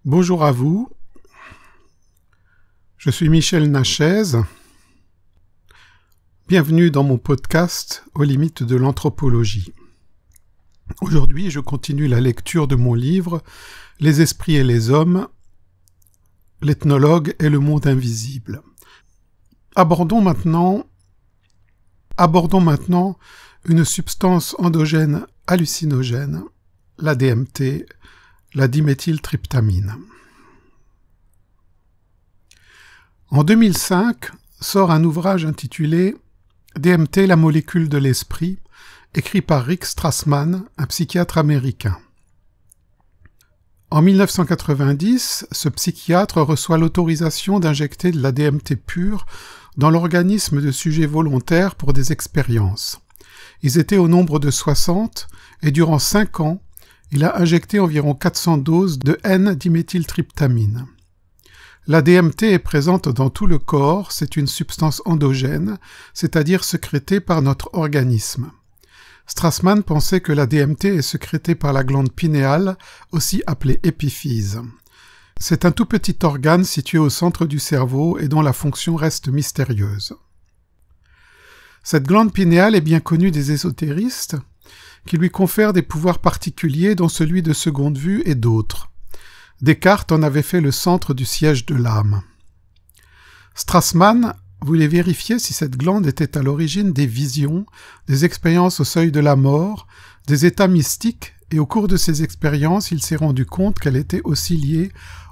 Bonjour à vous, je suis Michel Nachez. Bienvenue dans mon podcast aux limites de l'anthropologie. Aujourd'hui, je continue la lecture de mon livre « Les esprits et les hommes, l'ethnologue et le monde invisible ». Abordons maintenant une substance endogène hallucinogène, la DMT, la diméthyltryptamine. En 2005, sort un ouvrage intitulé « DMT, la molécule de l'esprit », écrit par Rick Strassman, un psychiatre américain. En 1990, ce psychiatre reçoit l'autorisation d'injecter de la DMT pure dans l'organisme de sujets volontaires pour des expériences. Ils étaient au nombre de 60 et durant 5 ans, il a injecté environ 400 doses de N-diméthyltryptamine. La DMT est présente dans tout le corps, c'est une substance endogène, c'est-à-dire sécrétée par notre organisme. Strassman pensait que la DMT est sécrétée par la glande pinéale, aussi appelée épiphyse. C'est un tout petit organe situé au centre du cerveau et dont la fonction reste mystérieuse. Cette glande pinéale est bien connue des ésotéristes, qui lui confère des pouvoirs particuliers dont celui de seconde vue et d'autres. Descartes en avait fait le centre du siège de l'âme. Strassman voulait vérifier si cette glande était à l'origine des visions, des expériences au seuil de la mort, des états mystiques, et au cours de ces expériences, il s'est rendu compte qu'elle était aussi liée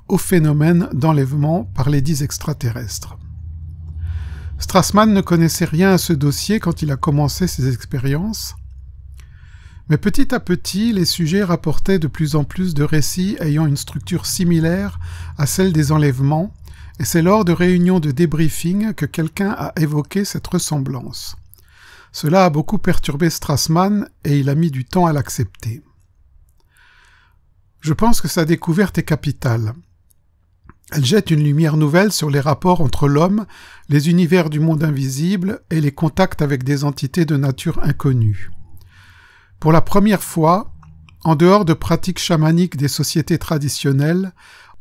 au phénomène d'enlèvement par les dits extraterrestres. Strassman ne connaissait rien à ce dossier quand il a commencé ses expériences, mais petit à petit, les sujets rapportaient de plus en plus de récits ayant une structure similaire à celle des enlèvements, et c'est lors de réunions de débriefing que quelqu'un a évoqué cette ressemblance. Cela a beaucoup perturbé Strassman et il a mis du temps à l'accepter. Je pense que sa découverte est capitale. Elle jette une lumière nouvelle sur les rapports entre l'homme, les univers du monde invisible et les contacts avec des entités de nature inconnue. Pour la première fois, en dehors de pratiques chamaniques des sociétés traditionnelles,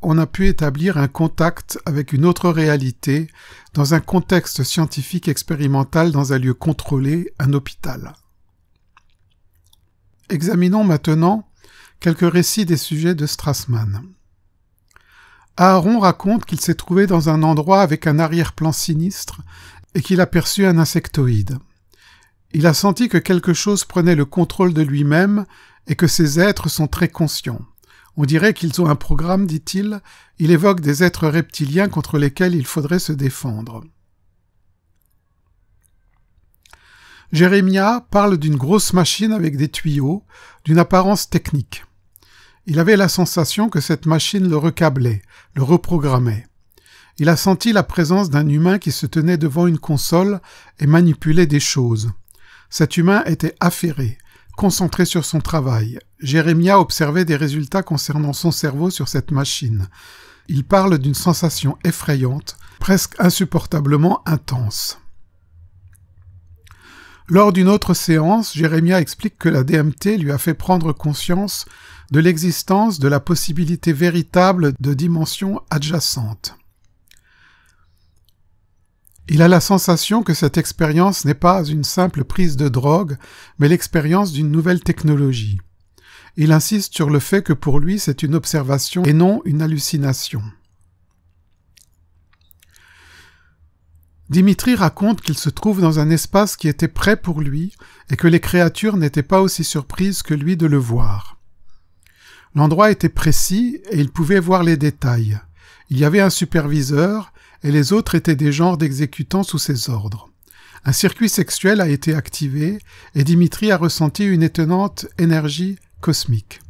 on a pu établir un contact avec une autre réalité dans un contexte scientifique expérimental dans un lieu contrôlé, un hôpital. Examinons maintenant quelques récits des sujets de Strassman. Aaron raconte qu'il s'est trouvé dans un endroit avec un arrière-plan sinistre et qu'il aperçut un insectoïde. Il a senti que quelque chose prenait le contrôle de lui-même et que ces êtres sont très conscients. On dirait qu'ils ont un programme, dit-il. Il évoque des êtres reptiliens contre lesquels il faudrait se défendre. Jérémia parle d'une grosse machine avec des tuyaux, d'une apparence technique. Il avait la sensation que cette machine le recablait, le reprogrammait. Il a senti la présence d'un humain qui se tenait devant une console et manipulait des choses. Cet humain était affairé, concentré sur son travail. Jérémia observait des résultats concernant son cerveau sur cette machine. Il parle d'une sensation effrayante, presque insupportablement intense. Lors d'une autre séance, Jérémia explique que la DMT lui a fait prendre conscience de l'existence de la possibilité véritable de dimensions adjacentes. Il a la sensation que cette expérience n'est pas une simple prise de drogue, mais l'expérience d'une nouvelle technologie. Il insiste sur le fait que pour lui c'est une observation et non une hallucination. Dimitri raconte qu'il se trouve dans un espace qui était prêt pour lui et que les créatures n'étaient pas aussi surprises que lui de le voir. L'endroit était précis et il pouvait voir les détails. Il y avait un superviseur et les autres étaient des genres d'exécutants sous ses ordres. Un circuit sexuel a été activé et Dimitri a ressenti une étonnante énergie cosmique.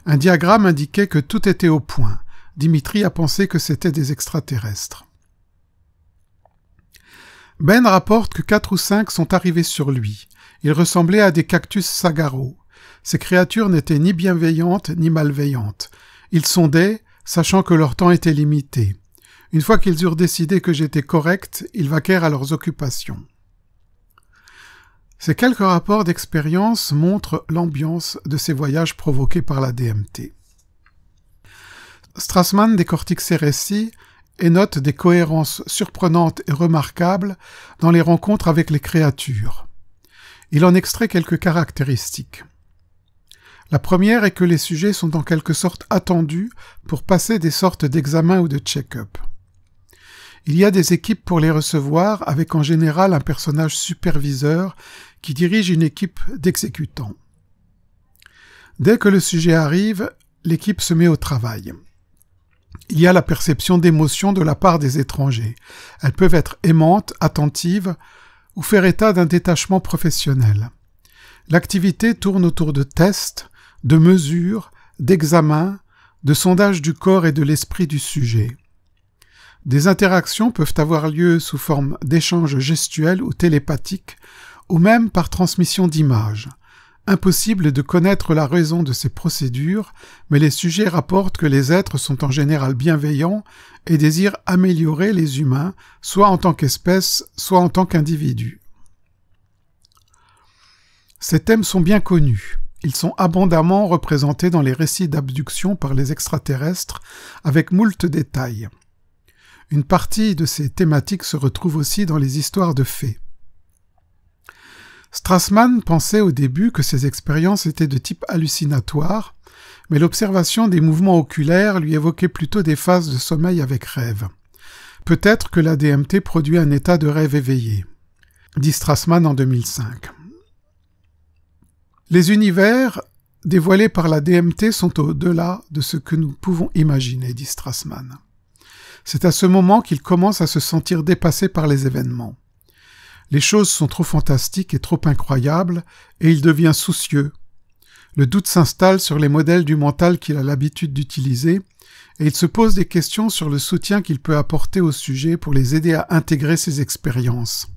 Un diagramme indiquait que tout était au point. Dimitri a pensé que c'était des extraterrestres. Ben rapporte que 4 ou 5 sont arrivés sur lui. Ils ressemblaient à des cactus sagaro. Ces créatures n'étaient ni bienveillantes ni malveillantes. Ils sondaient, sachant que leur temps était limité. Une fois qu'ils eurent décidé que j'étais correct, ils vaquèrent à leurs occupations. Ces quelques rapports d'expérience montrent l'ambiance de ces voyages provoqués par la DMT. Strassman décortique ces récits et note des cohérences surprenantes et remarquables dans les rencontres avec les créatures. Il en extrait quelques caractéristiques. La première est que les sujets sont en quelque sorte attendus pour passer des sortes d'examens ou de check-up. Il y a des équipes pour les recevoir, avec en général un personnage superviseur qui dirige une équipe d'exécutants. Dès que le sujet arrive, l'équipe se met au travail. Il y a la perception d'émotions de la part des étrangers. Elles peuvent être aimantes, attentives, ou faire état d'un détachement professionnel. L'activité tourne autour de tests, de mesures, d'examens, de sondages du corps et de l'esprit du sujet. Des interactions peuvent avoir lieu sous forme d'échanges gestuels ou télépathiques, ou même par transmission d'images. Impossible de connaître la raison de ces procédures, mais les sujets rapportent que les êtres sont en général bienveillants et désirent améliorer les humains, soit en tant qu'espèce, soit en tant qu'individus. Ces thèmes sont bien connus. Ils sont abondamment représentés dans les récits d'abduction par les extraterrestres, avec moult détails. Une partie de ces thématiques se retrouve aussi dans les histoires de fées. Strassman pensait au début que ces expériences étaient de type hallucinatoire, mais l'observation des mouvements oculaires lui évoquait plutôt des phases de sommeil avec rêve. Peut-être que la DMT produit un état de rêve éveillé, dit Strassman en 2005. Les univers dévoilés par la DMT sont au-delà de ce que nous pouvons imaginer, dit Strassman. C'est à ce moment qu'il commence à se sentir dépassé par les événements. Les choses sont trop fantastiques et trop incroyables, et il devient soucieux. Le doute s'installe sur les modèles du mental qu'il a l'habitude d'utiliser, et il se pose des questions sur le soutien qu'il peut apporter aux sujets pour les aider à intégrer ces expériences.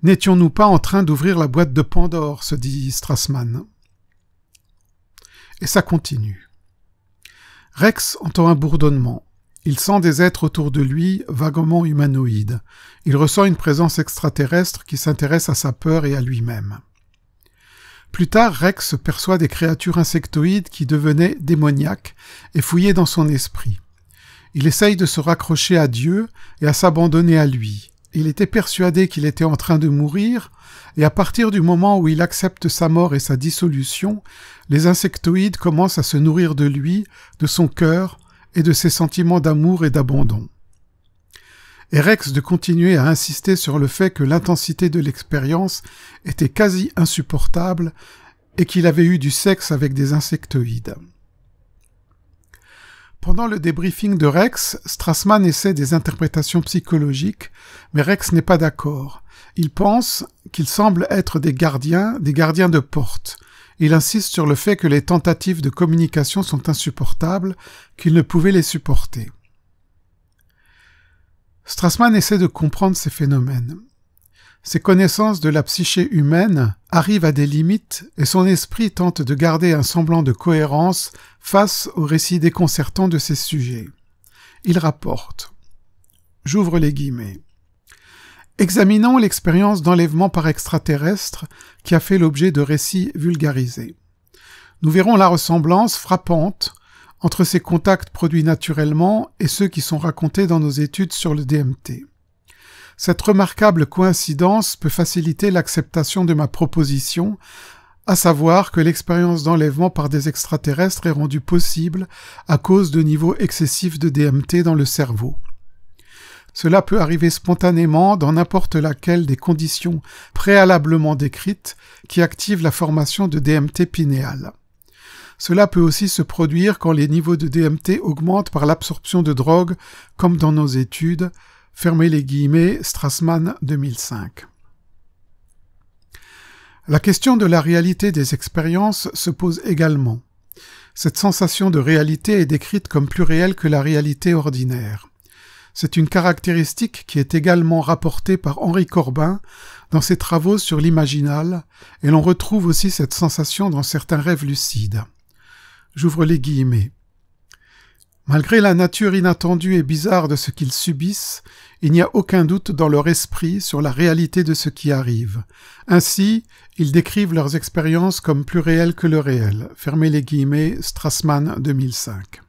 N'étions-nous pas en train d'ouvrir la boîte de Pandore, se dit Strassman. Et ça continue. Rex entend un bourdonnement. Il sent des êtres autour de lui, vaguement humanoïdes. Il ressent une présence extraterrestre qui s'intéresse à sa peur et à lui-même. Plus tard, Rex perçoit des créatures insectoïdes qui devenaient démoniaques et fouillaient dans son esprit. Il essaye de se raccrocher à Dieu et à s'abandonner à lui. Il était persuadé qu'il était en train de mourir, et à partir du moment où il accepte sa mort et sa dissolution, les insectoïdes commencent à se nourrir de lui, de son cœur, et de ses sentiments d'amour et d'abandon. Et Rex de continuer à insister sur le fait que l'intensité de l'expérience était quasi insupportable et qu'il avait eu du sexe avec des insectoïdes. Pendant le débriefing de Rex, Strassman essaie des interprétations psychologiques, mais Rex n'est pas d'accord. Il pense qu'ils semblent être des gardiens de porte. Il insiste sur le fait que les tentatives de communication sont insupportables, qu'il ne pouvait les supporter. Strassman essaie de comprendre ces phénomènes. Ses connaissances de la psyché humaine arrivent à des limites et son esprit tente de garder un semblant de cohérence face aux récits déconcertants de ces sujets. Il rapporte. J'ouvre les guillemets. Examinons l'expérience d'enlèvement par extraterrestre qui a fait l'objet de récits vulgarisés. Nous verrons la ressemblance frappante entre ces contacts produits naturellement et ceux qui sont racontés dans nos études sur le DMT. Cette remarquable coïncidence peut faciliter l'acceptation de ma proposition, à savoir que l'expérience d'enlèvement par des extraterrestres est rendue possible à cause de niveaux excessifs de DMT dans le cerveau. Cela peut arriver spontanément dans n'importe laquelle des conditions préalablement décrites qui activent la formation de DMT pinéal. Cela peut aussi se produire quand les niveaux de DMT augmentent par l'absorption de drogue, comme dans nos études, fermez les guillemets, Strassman 2005. La question de la réalité des expériences se pose également. Cette sensation de réalité est décrite comme plus réelle que la réalité ordinaire. C'est une caractéristique qui est également rapportée par Henri Corbin dans ses travaux sur l'imaginal, et l'on retrouve aussi cette sensation dans certains rêves lucides. J'ouvre les guillemets. Malgré la nature inattendue et bizarre de ce qu'ils subissent, il n'y a aucun doute dans leur esprit sur la réalité de ce qui arrive. Ainsi, ils décrivent leurs expériences comme plus réelles que le réel. Fermez les guillemets, Strassman 2005.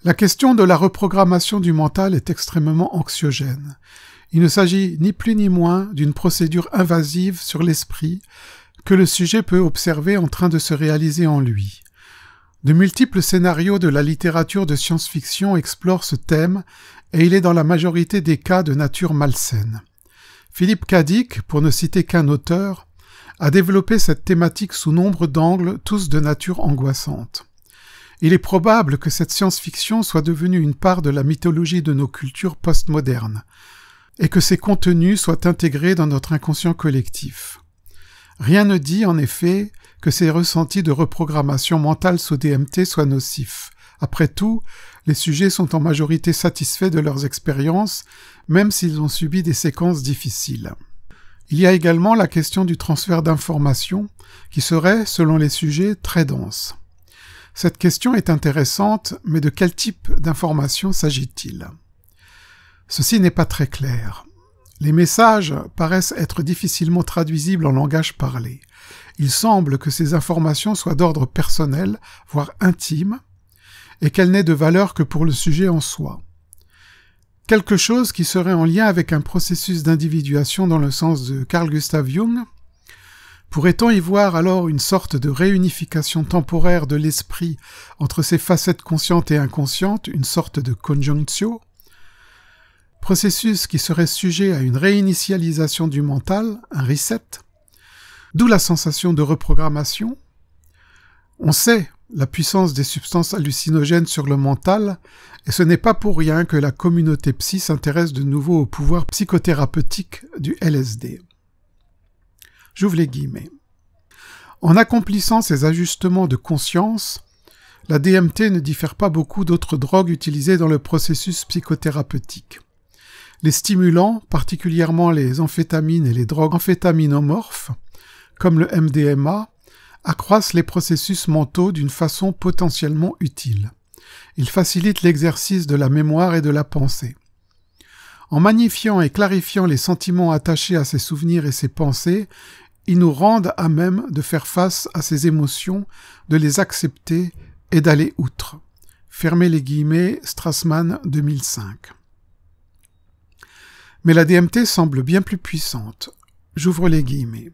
La question de la reprogrammation du mental est extrêmement anxiogène. Il ne s'agit ni plus ni moins d'une procédure invasive sur l'esprit que le sujet peut observer en train de se réaliser en lui. De multiples scénarios de la littérature de science-fiction explorent ce thème et il est dans la majorité des cas de nature malsaine. Philip K. Dick, pour ne citer qu'un auteur, a développé cette thématique sous nombre d'angles, tous de nature angoissante. Il est probable que cette science-fiction soit devenue une part de la mythologie de nos cultures postmodernes, et que ses contenus soient intégrés dans notre inconscient collectif. Rien ne dit, en effet, que ces ressentis de reprogrammation mentale sous DMT soient nocifs. Après tout, les sujets sont en majorité satisfaits de leurs expériences, même s'ils ont subi des séquences difficiles. Il y a également la question du transfert d'informations, qui serait, selon les sujets, très dense. Cette question est intéressante, mais de quel type d'informations s'agit-il ? Ceci n'est pas très clair. Les messages paraissent être difficilement traduisibles en langage parlé. Il semble que ces informations soient d'ordre personnel, voire intime, et qu'elles n'aient de valeur que pour le sujet en soi. Quelque chose qui serait en lien avec un processus d'individuation dans le sens de Carl Gustav Jung. Pourrait-on y voir alors une sorte de réunification temporaire de l'esprit entre ses facettes conscientes et inconscientes, une sorte de conjunctio? Processus qui serait sujet à une réinitialisation du mental, un reset, d'où la sensation de reprogrammation. On sait la puissance des substances hallucinogènes sur le mental, et ce n'est pas pour rien que la communauté psy s'intéresse de nouveau au pouvoir psychothérapeutique du LSD. J'ouvre les guillemets. En accomplissant ces ajustements de conscience, la DMT ne diffère pas beaucoup d'autres drogues utilisées dans le processus psychothérapeutique. Les stimulants, particulièrement les amphétamines et les drogues amphétaminomorphes, comme le MDMA, accroissent les processus mentaux d'une façon potentiellement utile. Ils facilitent l'exercice de la mémoire et de la pensée. En magnifiant et clarifiant les sentiments attachés à ces souvenirs et ces pensées, ils nous rendent à même de faire face à ces émotions, de les accepter et d'aller outre. Fermez les guillemets, Strassman 2005. Mais la DMT semble bien plus puissante. J'ouvre les guillemets.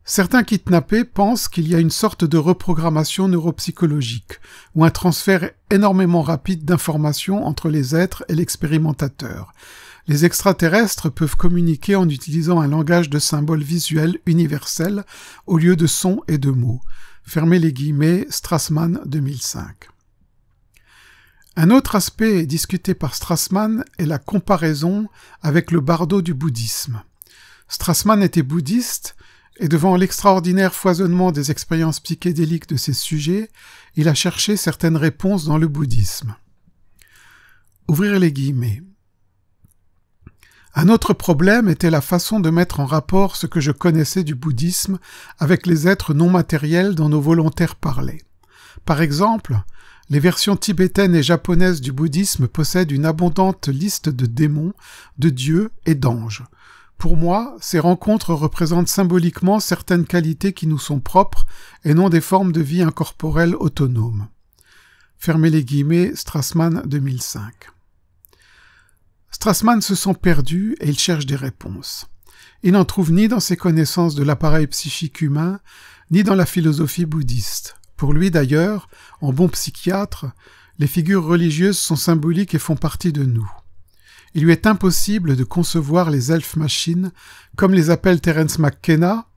Certains kidnappés pensent qu'il y a une sorte de reprogrammation neuropsychologique, ou un transfert énormément rapide d'informations entre les êtres et l'expérimentateur. Les extraterrestres peuvent communiquer en utilisant un langage de symboles visuels universel au lieu de sons et de mots. Fermez les guillemets, Strassman 2005. Un autre aspect discuté par Strassman est la comparaison avec le bardo du bouddhisme. Strassman était bouddhiste, et devant l'extraordinaire foisonnement des expériences psychédéliques de ces sujets, il a cherché certaines réponses dans le bouddhisme. Ouvrir les guillemets. Un autre problème était la façon de mettre en rapport ce que je connaissais du bouddhisme avec les êtres non matériels dont nos volontaires parlaient. Par exemple, les versions tibétaines et japonaises du bouddhisme possèdent une abondante liste de démons, de dieux et d'anges. Pour moi, ces rencontres représentent symboliquement certaines qualités qui nous sont propres et non des formes de vie incorporelles autonomes. Fermez les guillemets, Strassman 2005. Strassman se sent perdu et il cherche des réponses. Il n'en trouve ni dans ses connaissances de l'appareil psychique humain, ni dans la philosophie bouddhiste. Pour lui d'ailleurs, en bon psychiatre, les figures religieuses sont symboliques et font partie de nous. Il lui est impossible de concevoir les elfes-machines, comme les appelle Terence McKenna,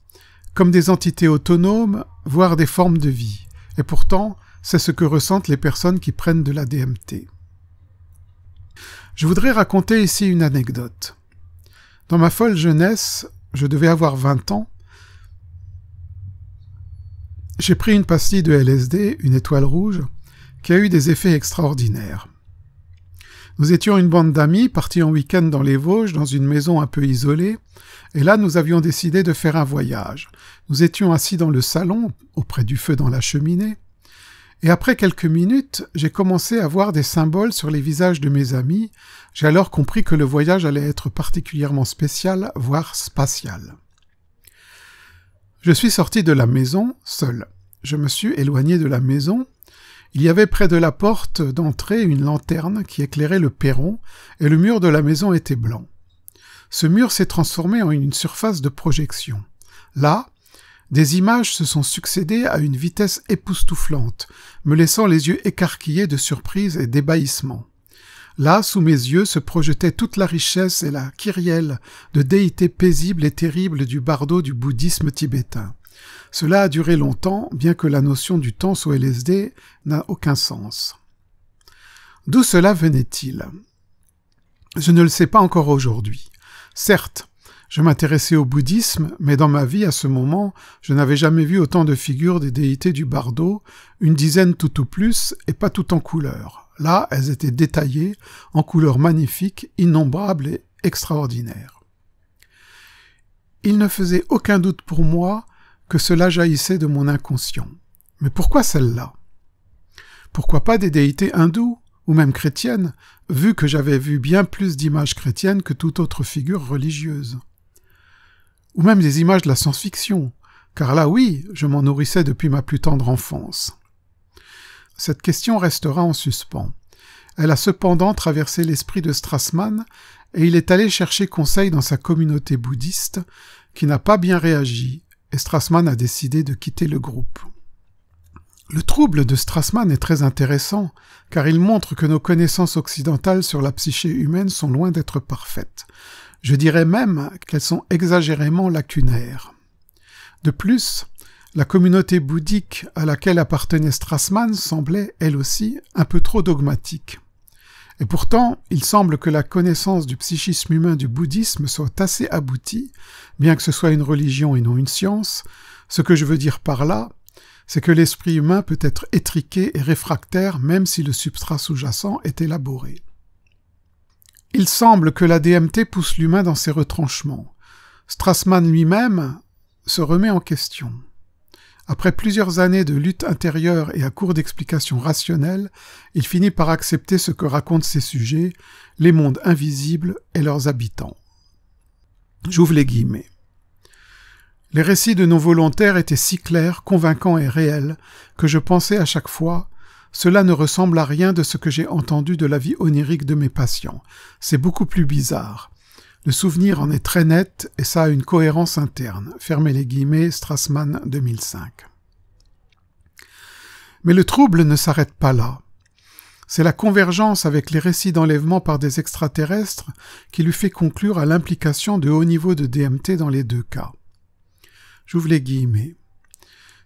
comme des entités autonomes, voire des formes de vie. Et pourtant, c'est ce que ressentent les personnes qui prennent de la DMT. Je voudrais raconter ici une anecdote. Dans ma folle jeunesse, je devais avoir 20 ans, j'ai pris une pastille de LSD, une étoile rouge, qui a eu des effets extraordinaires. Nous étions une bande d'amis partis en week-end dans les Vosges, dans une maison un peu isolée, et là nous avions décidé de faire un voyage. Nous étions assis dans le salon, auprès du feu dans la cheminée, et après quelques minutes, j'ai commencé à voir des symboles sur les visages de mes amis. J'ai alors compris que le voyage allait être particulièrement spécial, voire spatial. Je suis sorti de la maison, seul. Je me suis éloigné de la maison. Il y avait près de la porte d'entrée une lanterne qui éclairait le perron, et le mur de la maison était blanc. Ce mur s'est transformé en une surface de projection. Là, des images se sont succédées à une vitesse époustouflante, me laissant les yeux écarquillés de surprise et d'ébahissement. Là, sous mes yeux, se projetait toute la richesse et la kyrielle de déités paisibles et terribles du bardo du bouddhisme tibétain. Cela a duré longtemps, bien que la notion du temps sous LSD n'a aucun sens. D'où cela venait-il? Je ne le sais pas encore aujourd'hui. Certes, je m'intéressais au bouddhisme, mais dans ma vie, à ce moment, je n'avais jamais vu autant de figures des déités du bardo, une dizaine tout au plus, et pas tout en couleurs. Là, elles étaient détaillées, en couleurs magnifiques, innombrables et extraordinaires. Il ne faisait aucun doute pour moi que cela jaillissait de mon inconscient. Mais pourquoi celle-là? Pourquoi pas des déités hindoues, ou même chrétiennes, vu que j'avais vu bien plus d'images chrétiennes que toute autre figure religieuse? Ou même des images de la science-fiction, car là, oui, je m'en nourrissais depuis ma plus tendre enfance. Cette question restera en suspens. Elle a cependant traversé l'esprit de Strassman, et il est allé chercher conseil dans sa communauté bouddhiste, qui n'a pas bien réagi, et Strassman a décidé de quitter le groupe. Le trouble de Strassman est très intéressant, car il montre que nos connaissances occidentales sur la psyché humaine sont loin d'être parfaites. Je dirais même qu'elles sont exagérément lacunaires. De plus, la communauté bouddhique à laquelle appartenait Strassman semblait, elle aussi, un peu trop dogmatique. Et pourtant, il semble que la connaissance du psychisme humain du bouddhisme soit assez aboutie, bien que ce soit une religion et non une science. Ce que je veux dire par là, c'est que l'esprit humain peut être étriqué et réfractaire même si le substrat sous-jacent est élaboré. Il semble que la DMT pousse l'humain dans ses retranchements. Strassman lui-même se remet en question. Après plusieurs années de lutte intérieure et à court d'explications rationnelles, il finit par accepter ce que racontent ces sujets, les mondes invisibles et leurs habitants. J'ouvre les guillemets. Les récits de nos volontaires étaient si clairs, convaincants et réels que je pensais à chaque fois « Cela ne ressemble à rien de ce que j'ai entendu de la vie onirique de mes patients. C'est beaucoup plus bizarre. Le souvenir en est très net et ça a une cohérence interne. » Fermez les guillemets, Strassman 2005. Mais le trouble ne s'arrête pas là. C'est la convergence avec les récits d'enlèvement par des extraterrestres qui lui fait conclure à l'implication de hauts niveaux de DMT dans les deux cas. J'ouvre les guillemets.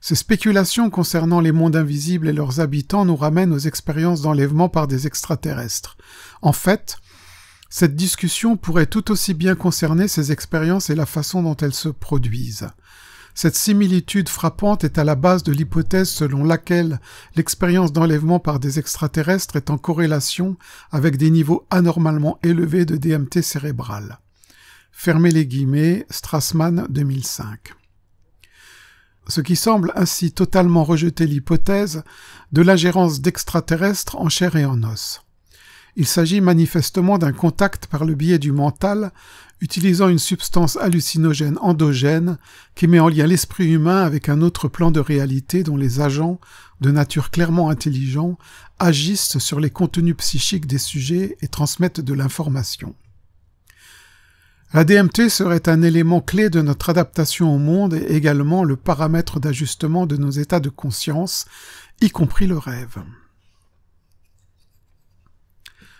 Ces spéculations concernant les mondes invisibles et leurs habitants nous ramènent aux expériences d'enlèvement par des extraterrestres. En fait, cette discussion pourrait tout aussi bien concerner ces expériences et la façon dont elles se produisent. Cette similitude frappante est à la base de l'hypothèse selon laquelle l'expérience d'enlèvement par des extraterrestres est en corrélation avec des niveaux anormalement élevés de DMT cérébral. Fermez les guillemets, Strassman 2005. Ce qui semble ainsi totalement rejeter l'hypothèse de l'ingérence d'extraterrestres en chair et en os. Il s'agit manifestement d'un contact par le biais du mental, utilisant une substance hallucinogène endogène qui met en lien l'esprit humain avec un autre plan de réalité dont les agents, de nature clairement intelligents, agissent sur les contenus psychiques des sujets et transmettent de l'information. La DMT serait un élément clé de notre adaptation au monde et également le paramètre d'ajustement de nos états de conscience, y compris le rêve.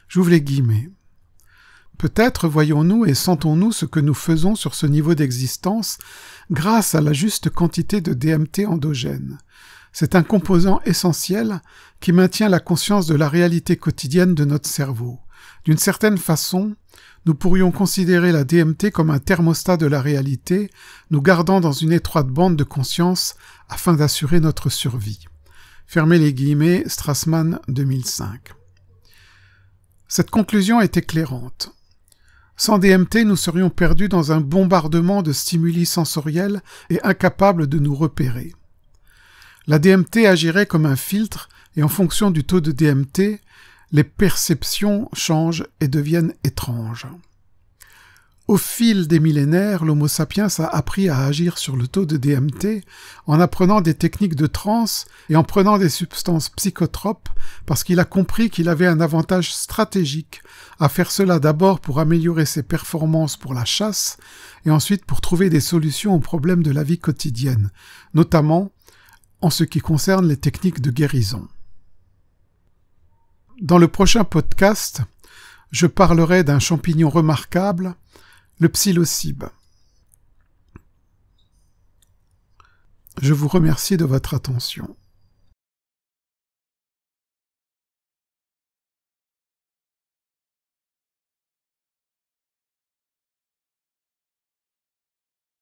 J'ouvre les guillemets. Peut-être voyons-nous et sentons-nous ce que nous faisons sur ce niveau d'existence grâce à la juste quantité de DMT endogène. C'est un composant essentiel qui maintient la conscience de la réalité quotidienne de notre cerveau. D'une certaine façon, nous pourrions considérer la DMT comme un thermostat de la réalité, nous gardant dans une étroite bande de conscience afin d'assurer notre survie. Fermez les guillemets, Strassman 2005. Cette conclusion est éclairante. Sans DMT, nous serions perdus dans un bombardement de stimuli sensoriels et incapables de nous repérer. La DMT agirait comme un filtre et en fonction du taux de DMT, les perceptions changent et deviennent étranges. Au fil des millénaires, l'Homo sapiens a appris à agir sur le taux de DMT en apprenant des techniques de transe et en prenant des substances psychotropes parce qu'il a compris qu'il avait un avantage stratégique à faire cela d'abord pour améliorer ses performances pour la chasse et ensuite pour trouver des solutions aux problèmes de la vie quotidienne, notamment en ce qui concerne les techniques de guérison. Dans le prochain podcast, je parlerai d'un champignon remarquable, le psilocybe. Je vous remercie de votre attention.